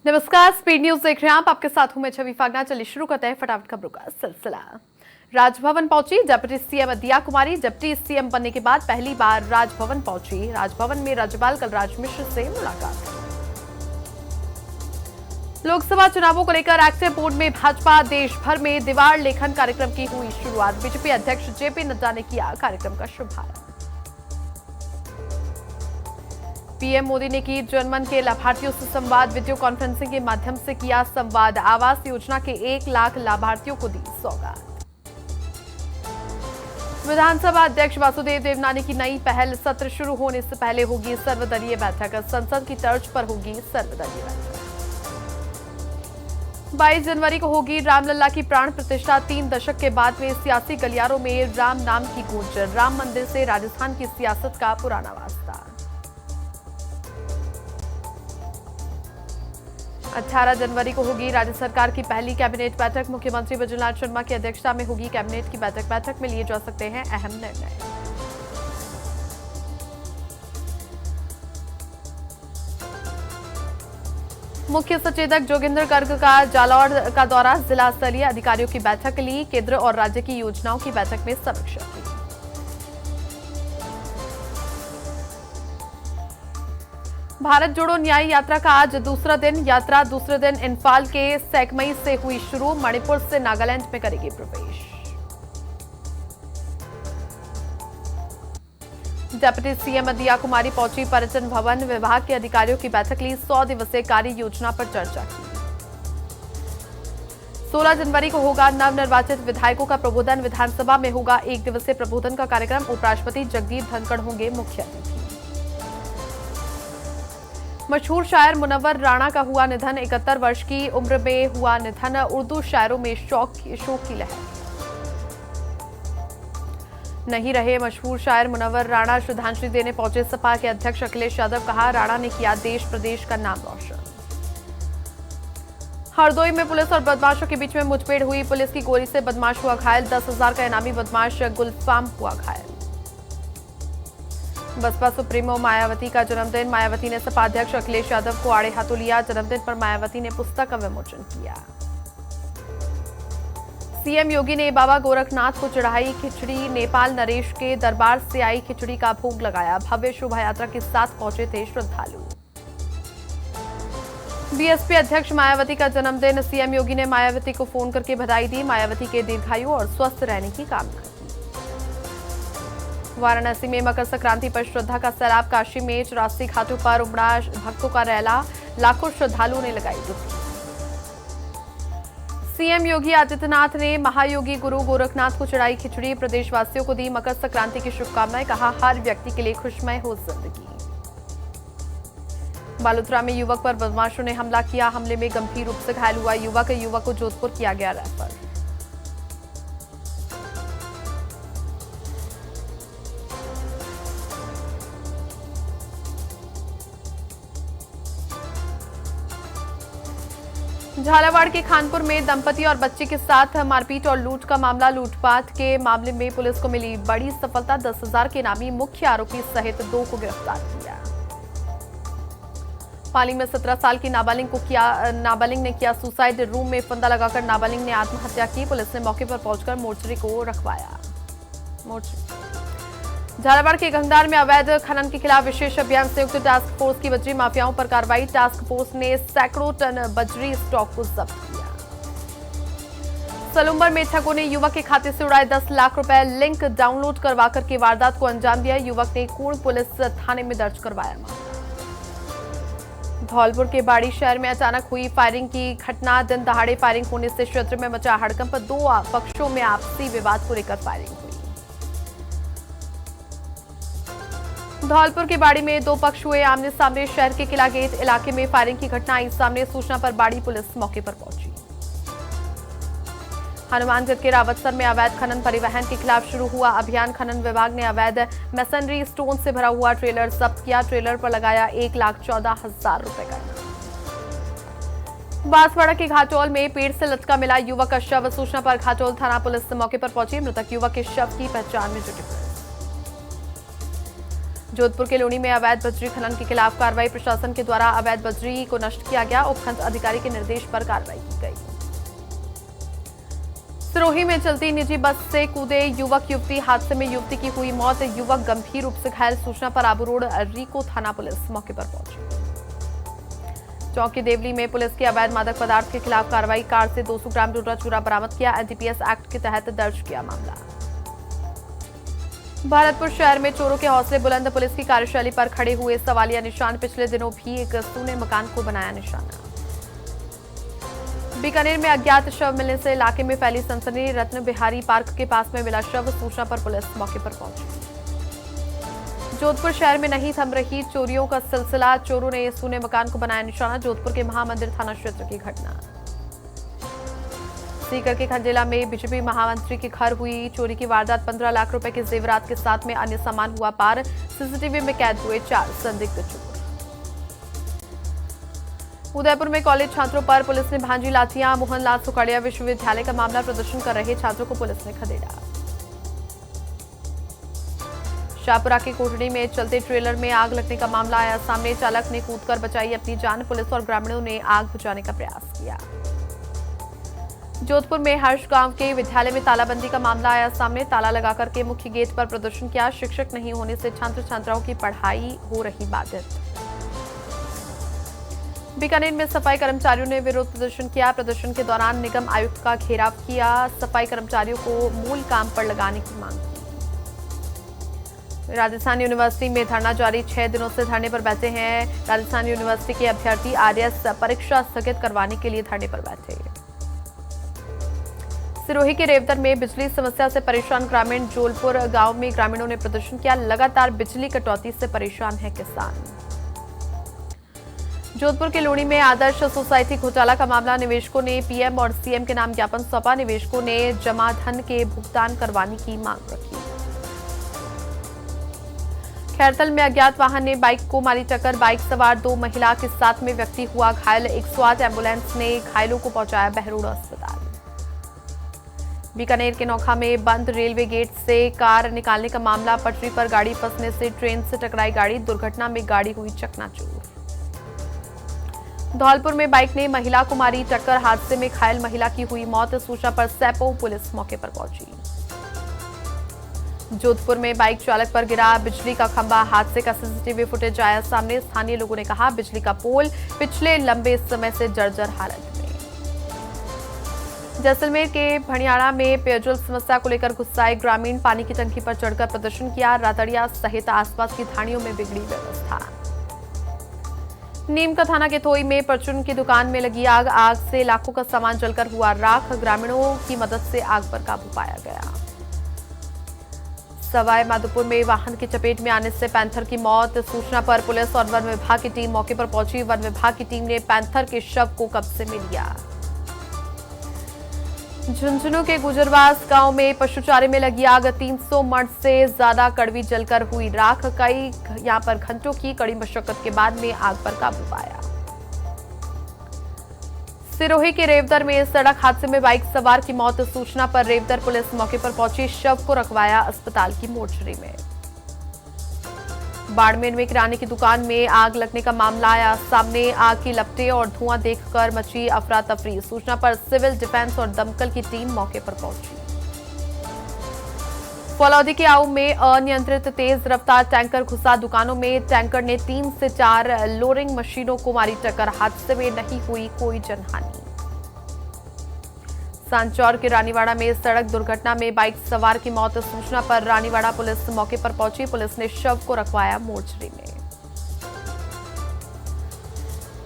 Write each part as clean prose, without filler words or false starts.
नमस्कार, speed news देख रहे हैं आप। आपके साथ हूं मैं छवि फागना। चलिए शुरू करते हैं फटाफट खबरों का सिलसिला। राजभवन पहुंची डिप्टी सीएम दिया कुमारी। डिप्टी सीएम बनने के बाद पहली बार राजभवन पहुंची। राजभवन में राज्यपाल कलराज मिश्र से मुलाकात। लोकसभा चुनावों को लेकर एक्टिव बोर्ड में भाजपा। देश भर में दीवार लेखन कार्यक्रम की हुई शुरुआत। बीजेपी अध्यक्ष जेपी नड्डा ने किया कार्यक्रम का शुभारंभ। पीएम मोदी ने की जनमन के लाभार्थियों से संवाद। वीडियो कॉन्फ्रेंसिंग के माध्यम से किया संवाद। आवास योजना के 1 लाख लाभार्थियों को दी सौगात। विधानसभा अध्यक्ष वासुदेव देवनानी की नई पहल। सत्र शुरू होने से पहले होगी सर्वदलीय बैठक। संसद की तर्ज पर होगी सर्वदलीय बैठक। 22 जनवरी को होगी रामलला की प्राण प्रतिष्ठा। 3 दशक के बाद में सियासी गलियारों में राम नाम की गूंज। राम मंदिर से राजस्थान की सियासत का पुराना वास्ता। 18 जनवरी को होगी राज्य सरकार की पहली कैबिनेट बैठक। मुख्यमंत्री बजूलाल शर्मा की अध्यक्षता में होगी कैबिनेट की बैठक। बैठक में लिए जा सकते हैं अहम निर्णय। मुख्य सचेतक जोगिंदर गर्ग का जालौर का दौरा। जिला स्तरीय अधिकारियों की बैठक ली। केंद्र और राज्य की योजनाओं की बैठक में समीक्षा की। भारत जोड़ो न्याय यात्रा का आज दूसरा दिन। यात्रा दूसरे दिन इंफाल के सैकमई से हुई शुरू। मणिपुर से नागालैंड में करेगी प्रवेश। डिप्टी सीएम दिया कुमारी पहुंची पर्यटन भवन। विभाग के अधिकारियों की बैठक ली। 100 दिवसीय कार्य योजना पर चर्चा की। 16 जनवरी को होगा नवनिर्वाचित विधायकों का प्रबोधन। विधानसभा में होगा 1 दिवसीय प्रबोधन का कार्यक्रम। उपराष्ट्रपति जगदीप धनखड़ होंगे मुख्य अतिथि। मशहूर शायर मुनव्वर राणा का हुआ निधन। 71 वर्ष की उम्र में हुआ निधन। उर्दू शायरों में शोक की लहर। नहीं रहे मशहूर शायर मुनव्वर राणा। श्रद्धांजलि देने पहुंचे सपा के अध्यक्ष अखिलेश यादव। कहा, राणा ने किया देश प्रदेश का नाम रोशन। हरदोई में पुलिस और बदमाशों के बीच में मुठभेड़ हुई। पुलिस की गोली से बदमाश हुआ घायल। 10,000 का इनामी बदमाश गुलफाम हुआ घायल। बसपा सुप्रीमो मायावती का जन्मदिन। मायावती ने सपा अध्यक्ष अखिलेश यादव को आड़े हाथों लिया। जन्मदिन पर मायावती ने पुस्तक का विमोचन किया। सीएम योगी ने बाबा गोरखनाथ को चढ़ाई खिचड़ी। नेपाल नरेश के दरबार से आई खिचड़ी का भोग लगाया। भव्य शोभा यात्रा के साथ पहुंचे थे श्रद्धालु। बीएसपी अध्यक्ष मायावती का जन्मदिन। सीएम योगी ने मायावती को फोन करके बधाई दी। मायावती के दीर्घायु और स्वस्थ रहने की कामना की। वाराणसी में मकर संक्रांति पर श्रद्धा का सैलाब। काशी में 84 घाटों पर उमड़ा भक्तों का रैला। लाखों श्रद्धालुओं ने लगाई डुबकी। सीएम योगी आदित्यनाथ ने महायोगी गुरु गोरखनाथ को चढ़ाई खिचड़ी। प्रदेशवासियों को दी मकर संक्रांति की शुभकामनाएं। कहा, हर व्यक्ति के लिए खुशमय हो जिंदगी। बालोतरा में युवक पर बदमाशों ने हमला किया। हमले में गंभीर रूप से घायल हुआ युवक को जोधपुर किया गया रेफर। झालावाड़ के खानपुर में दंपति और बच्चे के साथ मारपीट और लूट का मामला। लूटपाट के मामले में पुलिस को मिली बड़ी सफलता। 10,000 के इनामी मुख्य आरोपी सहित 2 को गिरफ्तार किया। पाली में 17 साल की नाबालिग ने किया सुसाइड। रूम में फंदा लगाकर नाबालिग ने आत्महत्या की। पुलिस ने मौके पर पहुंचकर मोर्चरी को रखवाया। झालावाड़ के गंगदार में अवैध खनन के खिलाफ विशेष अभियान। संयुक्त टास्क फोर्स की बजरी माफियाओं पर कार्रवाई। टास्क फोर्स ने सैकड़ों टन बजरी स्टॉक को जब्त किया। सलूंबर में ठगों ने युवक के खाते से उड़ाए 10 लाख रुपए। लिंक डाउनलोड करवाकर के वारदात को अंजाम दिया। युवक ने कूड़ पुलिस थाने में दर्ज करवाया मामला। धौलपुर के बाड़ी शहर में अचानक हुई फायरिंग की घटना। दिन दहाड़े फायरिंग होने से क्षेत्र में मचा हड़कंप। 2 पक्षों में आपसी विवाद को लेकर फायरिंग हुई। धौलपुर के बाड़ी में 2 पक्ष हुए आमने सामने। शहर के किला गेट इलाके में फायरिंग की घटना आई सामने। सूचना पर बाड़ी पुलिस मौके पर पहुंची। हनुमानगढ़ के रावतसर में अवैध खनन परिवहन के खिलाफ शुरू हुआ अभियान। खनन विभाग ने अवैध मैसनरी स्टोन से भरा हुआ ट्रेलर जब्त किया। ट्रेलर पर लगाया 1,14,000 रुपए का इनाम। बांसवाड़ा के घाटोल में पेड़ से लटका मिला युवक का शव। सूचना पर घाटोल थाना पुलिस मौके पर पहुंची। मृतक युवक के शव की पहचान में जुटी। जोधपुर के लूणी में अवैध बजरी खनन के खिलाफ कार्रवाई। प्रशासन के द्वारा अवैध बजरी को नष्ट किया गया। उपखंड अधिकारी के निर्देश पर कार्रवाई की गई। सिरोही में चलती निजी बस से कूदे युवक युवती। हादसे में युवती की हुई मौत, युवक गंभीर रूप से घायल। सूचना पर आबू रोड रीको थाना पुलिस मौके पर पहुंची। चौकी देवली में पुलिस की अवैध मादक पदार्थ के खिलाफ कार्रवाई। कार से 200 ग्राम डोडा चूरा बरामद किया। एनडीपीएस एक्ट के तहत दर्ज किया मामला। भरतपुर शहर में चोरों के हौसले बुलंद। पुलिस की कार्यशैली पर खड़े हुए सवालिया निशान। पिछले दिनों भी एक सूने मकान को बनाया निशाना। बीकानेर में अज्ञात शव मिलने से इलाके में फैली सनसनी। रत्न बिहारी पार्क के पास में मिला शव। सूचना पर पुलिस मौके पर पहुंची। जोधपुर शहर में नहीं थम रही चोरियों का सिलसिला। चोरों ने सूने मकान को बनाया निशाना। जोधपुर के महामंदिर थाना क्षेत्र की घटना। सीकर के खंडेला में बीजेपी महामंत्री के घर हुई चोरी की वारदात। 15 लाख रुपए के जेवरात के साथ में अन्य सामान हुआ पार। सीसीटीवी में कैद हुए 4 संदिग्ध चोर। उदयपुर में कॉलेज छात्रों पर पुलिस ने भांजी लाठियां। मोहनलाल सुखाड़िया विश्वविद्यालय का मामला। प्रदर्शन कर रहे छात्रों को पुलिस ने खदेड़ा। शाहपुरा की कोटड़ी में चलते ट्रेलर में आग लगने का मामला आया सामने। चालक ने कूदकर बचाई अपनी जान। पुलिस और ग्रामीणों ने आग बुझाने का प्रयास किया। जोधपुर में हर्ष गांव के विद्यालय में तालाबंदी का मामला आया सामने। ताला लगाकर के मुख्य गेट पर प्रदर्शन किया। शिक्षक नहीं होने से छात्र छात्राओं की पढ़ाई हो रही बाधित। बीकानेर में सफाई कर्मचारियों ने विरोध प्रदर्शन किया। प्रदर्शन के दौरान निगम आयुक्त का घेराव किया। सफाई कर्मचारियों को मूल काम पर लगाने की मांग की। राजस्थान यूनिवर्सिटी में धरना जारी। 6 दिनों से धरने पर बैठे हैं। राजस्थान यूनिवर्सिटी के अभ्यर्थी आरएस परीक्षा स्थगित करवाने के लिए धरने पर बैठे। सिरोही के रेवतर में बिजली समस्या से परेशान ग्रामीण। जोलपुर गांव में ग्रामीणों ने प्रदर्शन किया। लगातार बिजली कटौती से परेशान है किसान। जोधपुर के लूणी में आदर्श सोसाइटी घोटाला का मामला। निवेशकों ने पीएम और सीएम के नाम ज्ञापन सौंपा। निवेशकों ने जमा धन के भुगतान करवाने की मांग रखी। खैरतल में अज्ञात वाहन ने बाइक को मारी टक्कर। बाइक सवार 2 महिला के साथ में व्यक्ति हुआ घायल। 108 एम्बुलेंस ने घायलों को पहुंचाया बहरोड अस्पताल। बीकानेर के नौखा में बंद रेलवे गेट से कार निकालने का मामला। पटरी पर गाड़ी फंसने से ट्रेन से टकराई गाड़ी। दुर्घटना में गाड़ी हुई चकनाचूर। धौलपुर में बाइक ने महिला को मारी टक्कर। हादसे में घायल महिला की हुई मौत। सूचना पर सैपो पुलिस मौके पर पहुंची। जोधपुर में बाइक चालक पर गिरा बिजली का खंभा। हादसे का सीसीटीवी फुटेज आया सामने। स्थानीय लोगों ने कहा बिजली का पोल पिछले लंबे समय से जर्जर हालत में। जैसलमेर के भणियाड़ा में पेयजल समस्या को लेकर गुस्साए ग्रामीण। पानी की टंकी पर चढ़कर प्रदर्शन किया। रातड़िया सहित आसपास की थानियों में बिगड़ी व्यवस्था। नीम का थाना के थोई में परचून की दुकान में लगी आग। आग से लाखों का सामान जलकर हुआ राख। ग्रामीणों की मदद से आग पर काबू पाया गया। सवाई माधोपुर में वाहन की चपेट में आने से पैंथर की मौत। सूचना पर पुलिस और वन विभाग की टीम मौके पर पहुंची। वन विभाग की टीम ने पैंथर के शव को कब्जे में लिया। झुंझुनू के गुजरवास गांव में पशुचारे में लगी आग। 300 मण से ज्यादा कड़वी जलकर हुई राख। कई यहां पर घंटों की कड़ी मशक्कत के बाद में आग पर काबू पाया। सिरोही के रेवतर में सड़क हादसे में बाइक सवार की मौत। सूचना पर रेवतर पुलिस मौके पर पहुंची। शव को रखवाया अस्पताल की मोर्चरी में। बाड़मेर में किराने की दुकान में आग लगने का मामला आया सामने। आग की लपटें और धुआं देखकर मची अफरा तफरी। सूचना पर सिविल डिफेंस और दमकल की टीम मौके पर पहुंची। फलौदी के आऊ में अनियंत्रित तेज रफ्तार टैंकर घुसा दुकानों में। टैंकर ने 3 से 4 लोडिंग मशीनों को मारी टक्कर। हादसे में नहीं हुई कोई जनहानि। सांचौर के रानीवाड़ा में सड़क दुर्घटना में बाइक सवार की मौत। सूचना पर रानीवाड़ा पुलिस मौके पर पहुंची। पुलिस ने शव को रखवाया मोर्चरी में।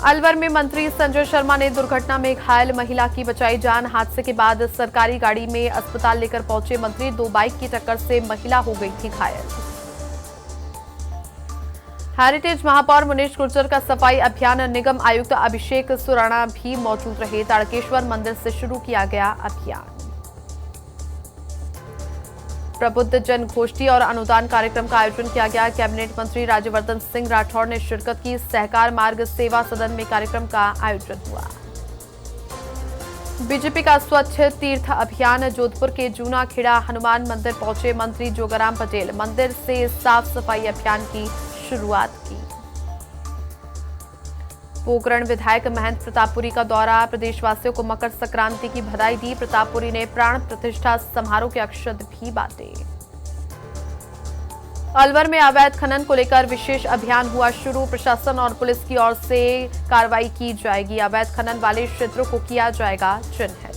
अलवर में मंत्री संजय शर्मा ने दुर्घटना में घायल महिला की बचाई जान। हादसे के बाद सरकारी गाड़ी में अस्पताल लेकर पहुंचे मंत्री। 2 बाइक की टक्कर से महिला हो गई थी घायल। हेरिटेज महापौर मुनीश गुर्जर का सफाई अभियान। निगम आयुक्त अभिषेक सुराणा भी मौजूद रहे। तारकेश्वर मंदिर से शुरू किया गया अभियान। प्रबुद्ध जन गोष्ठी और अनुदान कार्यक्रम का आयोजन किया गया। कैबिनेट मंत्री राज्यवर्धन सिंह राठौड़ ने शिरकत की। सहकार मार्ग सेवा सदन में कार्यक्रम का आयोजन हुआ। बीजेपी का स्वच्छ तीर्थ अभियान। जोधपुर के जूना खेड़ा हनुमान मंदिर पहुंचे मंत्री जोगाराम पटेल। मंदिर से साफ सफाई अभियान की शुरुआत की। पोकरण विधायक महंत प्रतापपुरी का दौरा। प्रदेशवासियों को मकर संक्रांति की बधाई दी। प्रतापपुरी ने प्राण प्रतिष्ठा समारोह के अक्षत भी बांटे। अलवर में अवैध खनन को लेकर विशेष अभियान हुआ शुरू। प्रशासन और पुलिस की ओर से कार्रवाई की जाएगी। अवैध खनन वाले क्षेत्रों को किया जाएगा चिन्हित।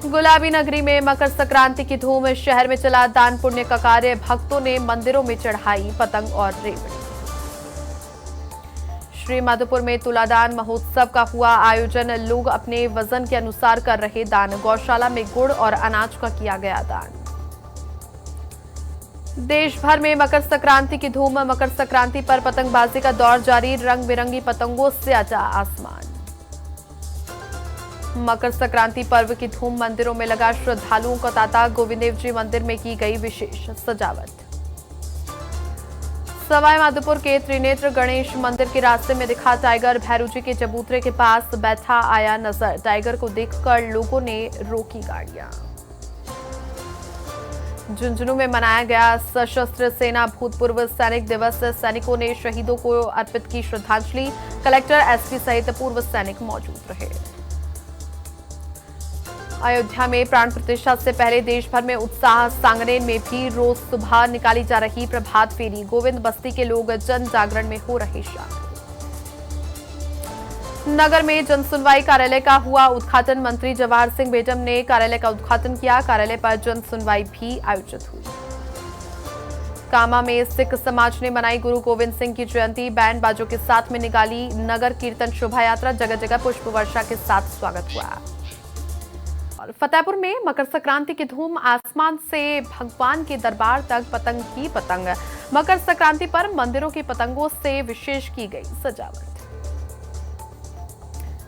गुलाबी नगरी में मकर संक्रांति की धूम। शहर में चला दान पुण्य का कार्य। भक्तों ने मंदिरों में चढ़ाई पतंग और रेवड़ी। श्री माधोपुर में तुलादान महोत्सव का हुआ आयोजन। लोग अपने वजन के अनुसार कर रहे दान। गौशाला में गुड़ और अनाज का किया गया दान। देश भर में मकर संक्रांति की धूम। मकर संक्रांति पर पतंगबाजी का दौर जारी। रंग बिरंगी पतंगों से सजा आसमान। मकर संक्रांति पर्व की धूम। मंदिरों में लगा श्रद्धालुओं का तांता। गोविंद देव जी मंदिर में की गई विशेष सजावट। सवाई माधोपुर के त्रिनेत्र गणेश मंदिर के रास्ते में दिखा टाइगर। भैरू जी के चबूतरे के पास बैठा आया नजर। टाइगर को देखकर लोगों ने रोकी गाड़ियां। झुंझुनू में मनाया गया सशस्त्र सेना भूतपूर्व सैनिक दिवस। सैनिकों ने शहीदों को अर्पित की श्रद्धांजलि। कलेक्टर, एसपी सहित पूर्व सैनिक मौजूद रहे। अयोध्या में प्राण प्रतिष्ठा से पहले देश भर में उत्साह। सांगनेर में भी रोज सुबह निकाली जा रही प्रभात फेरी। गोविंद बस्ती के लोग जन जागरण में हो रहे शामिल। नगर में जन सुनवाई कार्यालय का हुआ उद्घाटन। मंत्री जवाहर सिंह बेटम ने कार्यालय का उद्घाटन किया। कार्यालय पर जन सुनवाई भी आयोजित हुई। कामा में सिख समाज ने मनाई गुरु गोविंद सिंह की जयंती। बैंड बाजों के साथ में निकाली नगर कीर्तन शोभा यात्रा। जगह जगह पुष्प वर्षा के साथ स्वागत हुआ। और फतेहपुर में मकर संक्रांति की धूम। आसमान से भगवान के दरबार तक पतंग ही पतंग। मकर संक्रांति पर मंदिरों की पतंगों से विशेष की गई सजावट।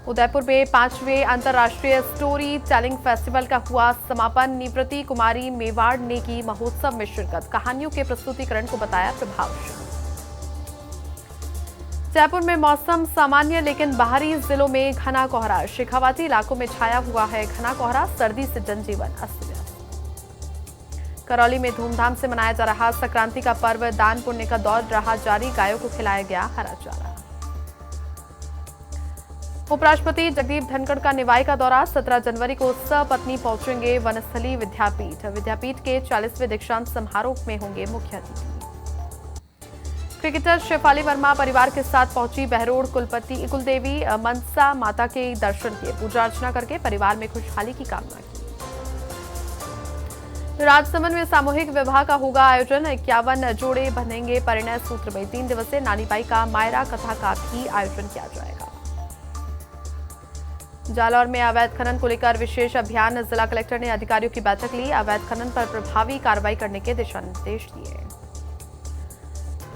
उदयपुर में 5वें अंतर्राष्ट्रीय स्टोरी टेलिंग फेस्टिवल का हुआ समापन। निवृत्ति कुमारी मेवाड़ ने की महोत्सव में शिरकत। कहानियों के प्रस्तुतिकरण को बताया प्रभावशाली। जयपुर में मौसम सामान्य, लेकिन बाहरी जिलों में घना कोहरा। शेखावाटी इलाकों में छाया हुआ है घना कोहरा। सर्दी से जनजीवन अस्त व्यस्त। करौली में धूमधाम से मनाया जा रहा संक्रांति का पर्व। दान पुण्य का दौर रहा जारी। गायों को खिलाया गया हरा चारा। उपराष्ट्रपति जगदीप धनखड़ का निवाई का दौरा। 17 जनवरी को सपत्नी पहुंचेंगे वनस्थली विद्यापीठ। विद्यापीठ के 40वें दीक्षांत समारोह में होंगे मुख्य अतिथि। क्रिकेटर शेफाली वर्मा परिवार के साथ पहुंची बहरोड। कुलपति कुलदेवी मनसा माता के दर्शन किए। पूजा अर्चना करके परिवार में खुशहाली की कामना की। राजसमंद में सामूहिक विवाह का होगा आयोजन। 51 जोड़े बनेंगे परिणय सूत्र में। 3 दिवसीय नानीबाई का मायरा कथा का भी आयोजन किया जाएगा। जालौर में अवैध खनन को लेकर विशेष अभियान। जिला कलेक्टर ने अधिकारियों की बैठक ली। अवैध खनन पर प्रभावी कार्रवाई करने के दिशा निर्देश दिए।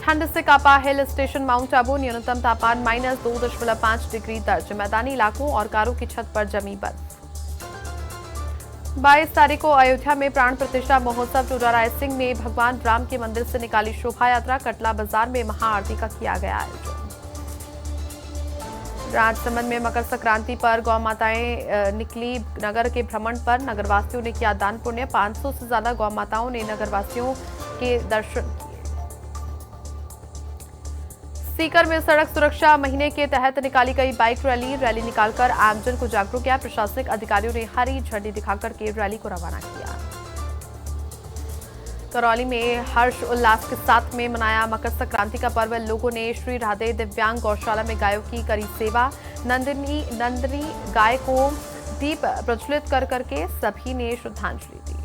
ठंड से कांपा हिल स्टेशन माउंट आबू। न्यूनतम तापमान -2.5 डिग्री दर्ज। मैदानी इलाकों और कारों की छत पर जमी बर्फ। 22 तारीख को अयोध्या में प्राण प्रतिष्ठा महोत्सव। टोडा रायसिंह में भगवान राम के मंदिर से निकाली शोभा यात्रा। कटला बाजार में महाआरती का किया गया आयोजन। राजसमंद में मकर संक्रांति पर गौ माताएं निकली नगर के भ्रमण पर। नगरवासियों ने किया दान पुण्य। 500 से ज्यादा गौ माताओं ने नगरवासियों के दर्शन किए। सीकर में सड़क सुरक्षा महीने के तहत निकाली गई बाइक रैली। रैली निकालकर आमजन को जागरूक किया। प्रशासनिक अधिकारियों ने हरी झंडी दिखाकर के रैली को रवाना किया। करौली में हर्ष उल्लास के साथ में मनाया मकर संक्रांति का पर्व। लोगों ने श्री राधे दिव्यांग गौशाला में गायों की करी सेवा। नंदिनी गाय को दीप प्रज्वलित कर करके सभी ने श्रद्धांजलि दी।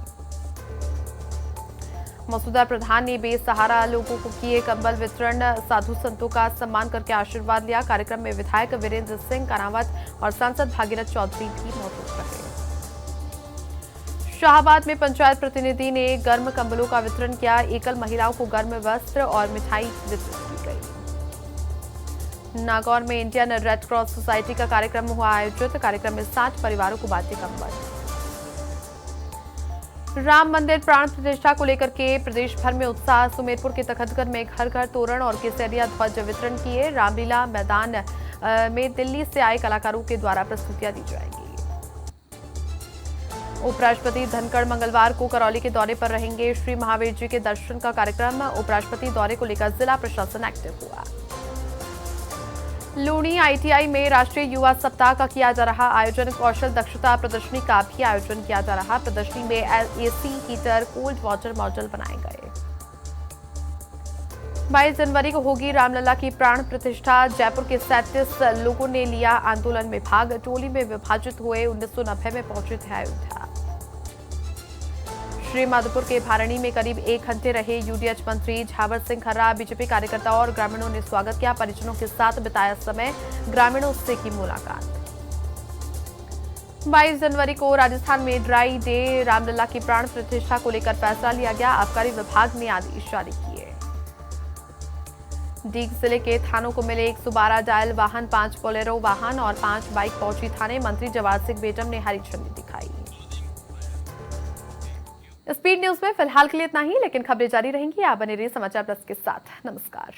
मसूदा प्रधान ने बेसहारा लोगों को किए कंबल वितरण। साधु संतों का सम्मान करके आशीर्वाद लिया। कार्यक्रम में विधायक वीरेंद्र सिंह कानावत और सांसद भागीरथ चौधरी भी मौजूद रहे। शाहबाद में पंचायत प्रतिनिधि ने गर्म कंबलों का वितरण किया। एकल महिलाओं को गर्म वस्त्र और मिठाई वितरित की गई। नागौर में इंडियन रेड क्रॉस सोसाइटी का कार्यक्रम हुआ आयोजित। कार्यक्रम में 60 परिवारों को बांटे कंबल। राम मंदिर प्राण प्रतिष्ठा को लेकर के प्रदेश भर में उत्साह। सुमेरपुर के तखतगढ़ में घर घर तोरण और केसरिया ध्वज वितरण किए। रामलीला मैदान में दिल्ली से आए कलाकारों के द्वारा प्रस्तुतियां दी जाएंगी। उपराष्ट्रपति धनखड़ मंगलवार को करौली के दौरे पर रहेंगे। श्री महावीर जी के दर्शन का कार्यक्रम। उपराष्ट्रपति दौरे को लेकर जिला प्रशासन एक्टिव हुआ। लूणी आईटीआई में राष्ट्रीय युवा सप्ताह का किया जा रहा आयोजन। कौशल दक्षता प्रदर्शनी का भी आयोजन किया जा रहा। प्रदर्शनी में AC, heater, cold water model बनाए गए। 22 जनवरी को होगी रामलला की प्राण प्रतिष्ठा। जयपुर के 37 लोगों ने लिया आंदोलन में भाग। टोली में विभाजित हुए 1990 में पहुंचे थे अयोध्या। श्री माधोपुर के भारणी में करीब 1 घंटे रहे यूडीएच मंत्री झावर सिंह खर्रा। बीजेपी कार्यकर्ताओं और ग्रामीणों ने स्वागत किया। परिजनों के साथ बिताया समय। ग्रामीणों से की मुलाकात। 22 जनवरी को राजस्थान में ड्राई डे। रामलला की प्राण प्रतिष्ठा को लेकर फैसला लिया गया। आबकारी विभाग ने आदेश जारी किए। डीग जिले के थानों को मिले 112 डायल वाहन, 5 बोलेरो वाहन और 5 बाइक पहुंची थाने। मंत्री जवाहर सिंह बेटम ने हरी झंडी दिखाई। स्पीड न्यूज में फिलहाल के लिए इतना ही, लेकिन खबरें जारी रहेंगी। आप बने रहिए समाचार प्लस के साथ। नमस्कार।